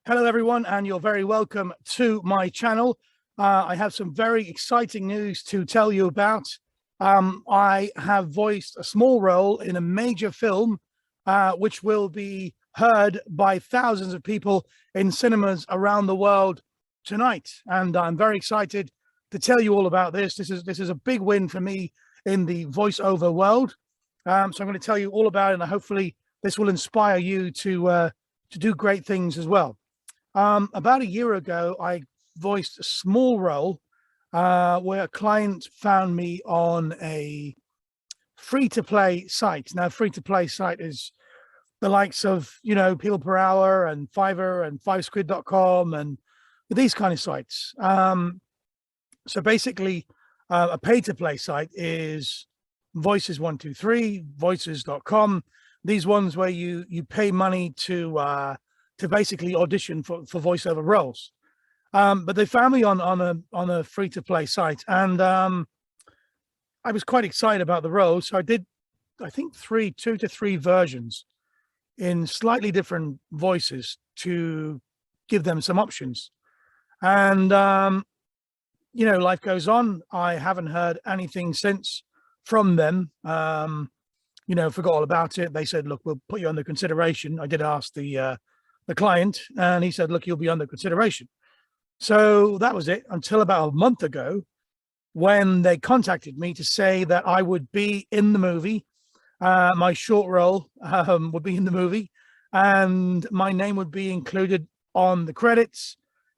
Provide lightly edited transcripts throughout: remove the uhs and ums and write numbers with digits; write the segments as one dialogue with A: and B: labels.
A: Hello, everyone, and you're very welcome to my channel. I have some very exciting news to tell you about. I have voiced a small role in a major film, which will be heard by thousands of people in cinemas around the world tonight. And I'm very excited to tell you all about this. This is a big win for me in the voiceover world. So I'm going to tell you all about it, and hopefully this will inspire you to do great things as well. About a year ago, I voiced a small role where a client found me on a free-to-play site. Now, free-to-play site is the likes of, People Per Hour and Fiverr and FiveSquid.com and these kind of sites. So basically, a pay-to-play site is Voices123, Voices.com. These ones where you pay money to basically audition for voiceover roles. But they found me on a free-to-play site, and I was quite excited about the role. So I did, I think, two to three versions in slightly different voices to give them some options. And life goes on. I haven't heard anything since from them. Forgot all about it. They said, look, we'll put you under consideration. I did ask the client, and he said, look, you'll be under consideration. So that was it until about a month ago, when they contacted me to say that I would be in the movie. My short role would be in the movie, and my name would be included on the credits,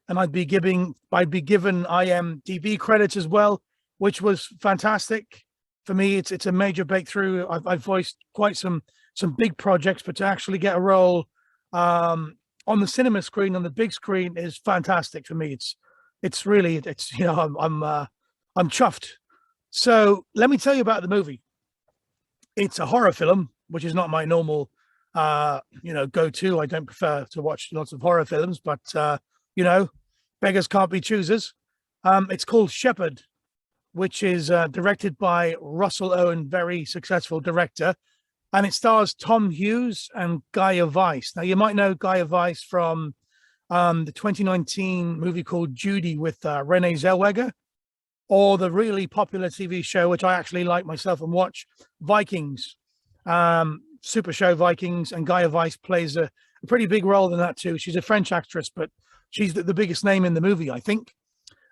A: and I'd be given IMDb credits as well, which was fantastic for me. It's a major breakthrough. I've voiced quite some big projects, but to actually get a role on the cinema screen, on the big screen, is fantastic for me. It's really I'm chuffed. So let me tell you about the movie. It's a horror film, which is not my normal go-to. I don't prefer to watch lots of horror films, but beggars can't be choosers. It's called Shepherd, which is directed by Russell Owen, very successful director. And it stars Tom Hughes and Gaia Weiss. Now, you might know Gaia Weiss from the 2019 movie called Judy with Renee Zellweger, or the really popular TV show, which I actually like myself and watch, Vikings, Super Show Vikings. And Gaia Weiss plays a pretty big role in that too. She's a French actress, but she's the biggest name in the movie, I think.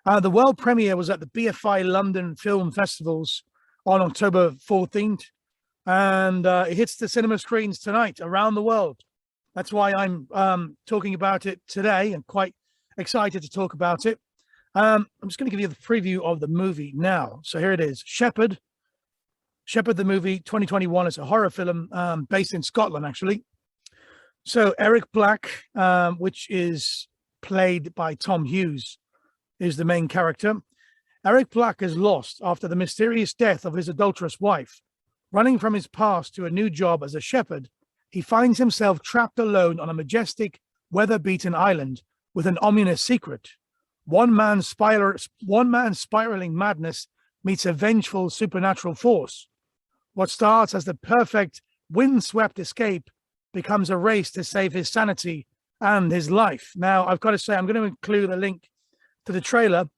A: The world premiere was at the BFI London Film Festivals on October 14th. And it hits the cinema screens tonight around the world. That's why I'm talking about it today, and quite excited to talk about it. I'm just going to give you the preview of the movie now. So here it is. Shepherd, the movie, 2021. It's a horror film based in Scotland, actually. So Eric Black, which is played by Tom Hughes, is the main character. Eric Black is lost after the mysterious death of his adulterous wife. Running from his past to a new job as a shepherd, he finds himself trapped alone on a majestic, weather-beaten island with an ominous secret. One man's spiraling madness meets a vengeful supernatural force. What starts as the perfect, windswept escape becomes a race to save his sanity and his life. Now, I've got to say, I'm going to include a link to the trailer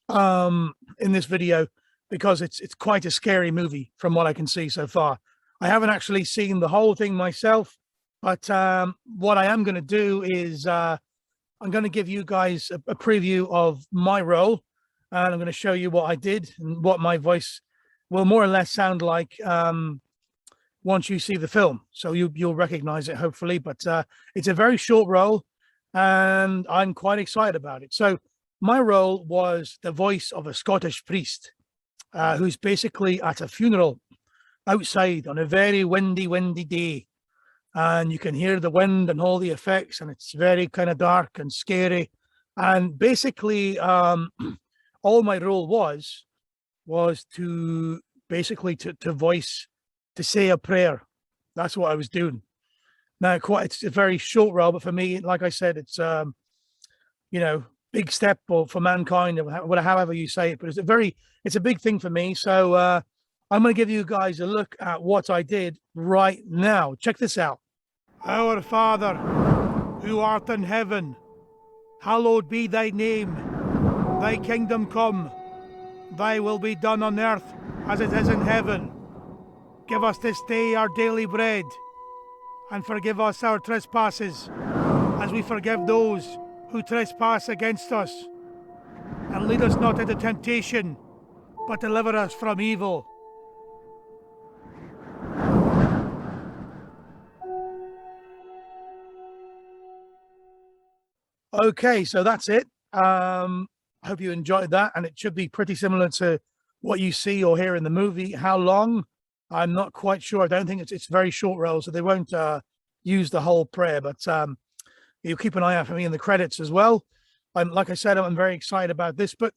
A: in this video, because it's quite a scary movie from what I can see so far. I haven't actually seen the whole thing myself, but what I am going to do is I'm going to give you guys a preview of my role, and I'm going to show you what I did and what my voice will more or less sound like once you see the film. So you'll recognize it, hopefully, but it's a very short role, and I'm quite excited about it. So my role was the voice of a Scottish priest, who's basically at a funeral outside on a very windy day, and you can hear the wind and all the effects, and it's very kind of dark and scary. And basically all my role was to basically to voice, to say a prayer. That's what I was doing. Now, it's a very short role, but for me, like I said, it's big step for mankind, or however you say it, but it's a big thing for me. So I'm going to give you guys a look at what I did right now. Check this out. Our Father, who art in heaven, hallowed be thy name. Thy kingdom come, thy will be done on earth as it is in heaven. Give us this day our daily bread, and forgive us our trespasses, as we forgive those who trespass against us. And lead us not into temptation, but deliver us from evil. Okay, so that's it. I hope you enjoyed that, and it should be pretty similar to what you see or hear in the movie. How long? I'm not quite sure. I don't think it's very short roll, so they won't use the whole prayer. But you keep an eye out for me in the credits as well. Like I said, I'm very excited about this. But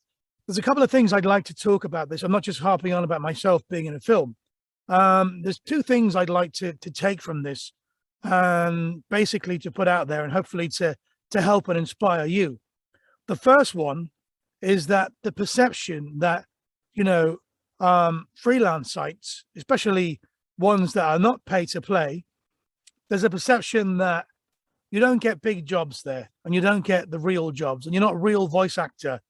A: there's a couple of things I'd like to talk about this. I'm not just harping on about myself being in a film. There's two things I'd like to take from this, and basically to put out there, and hopefully to help and inspire you. The first one is that the perception that, freelance sites, especially ones that are not pay to play, there's a perception that you don't get big jobs there, and you don't get the real jobs, and you're not a real voice actor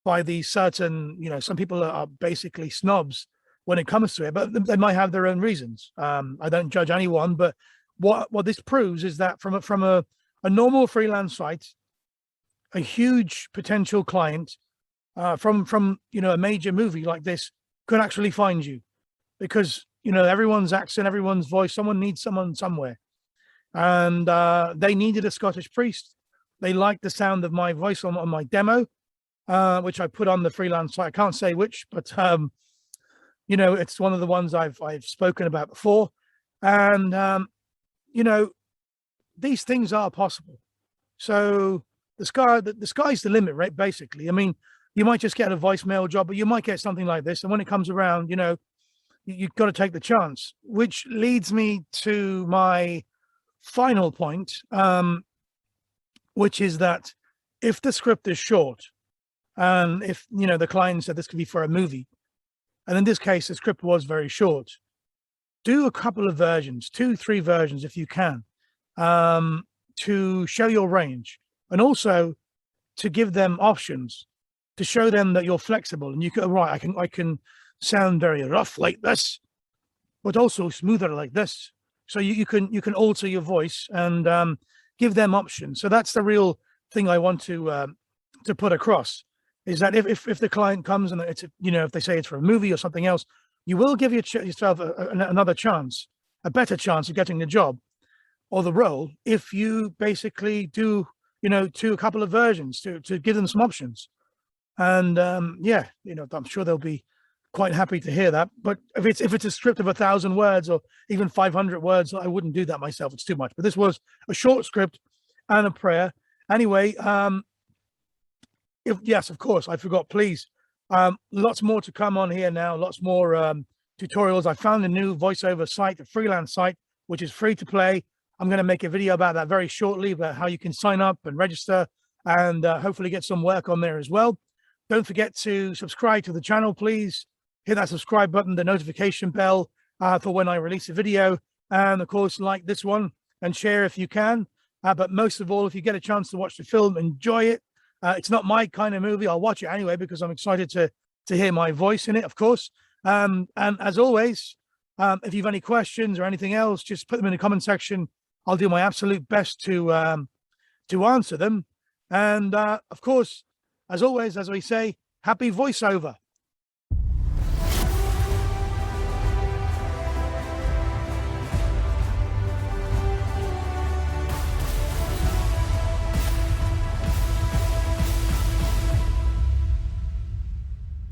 A: by these certain, some people are basically snobs when it comes to it, but they might have their own reasons. I don't judge anyone, but what this proves is that from a normal freelance site, a huge potential client from a major movie like this could actually find you, because everyone's accent, everyone's voice, someone needs someone somewhere, and they needed a Scottish priest. They liked the sound of my voice on my demo, which I put on the freelance site. I can't say which, but it's one of the ones I've spoken about before, and these things are possible. So the sky's the limit, right? Basically, I mean, you might just get a voicemail job, but you might get something like this. And when it comes around, you've got to take the chance, which leads me to my final point, which is that if the script is short, and if, the client said this could be for a movie, and in this case, the script was very short, do a couple of versions, 2-3 versions if you can, to show your range, and also to give them options, to show them that you're flexible, and you go, right, I can sound very rough like this, but also smoother like this. So you can alter your voice and give them options. So that's the real thing I want to put across, is that if the client comes and it's if they say it's for a movie or something else, you will give yourself another chance, a better chance of getting the job or the role, if you basically do a couple of versions to give them some options. And I'm sure they'll be quite happy to hear that. But if it's a script of 1,000 words or even 500 words, I wouldn't do that myself. It's too much. But this was a short script and a prayer. Anyway, yes, of course, I forgot, please. Lots more to come on here now, lots more tutorials. I found a new voiceover site, a freelance site, which is free to play. I'm going to make a video about that very shortly, about how you can sign up and register and hopefully get some work on there as well. Don't forget to subscribe to the channel, please. Hit that subscribe button, the notification bell for when I release a video. And of course, like this one and share if you can. But most of all, if you get a chance to watch the film, enjoy it. It's not my kind of movie. I'll watch it anyway, because I'm excited to hear my voice in it, of course. And as always, if you've any questions or anything else, just put them in the comment section. I'll do my absolute best to answer them. And of course, as always, as we say, happy voiceover.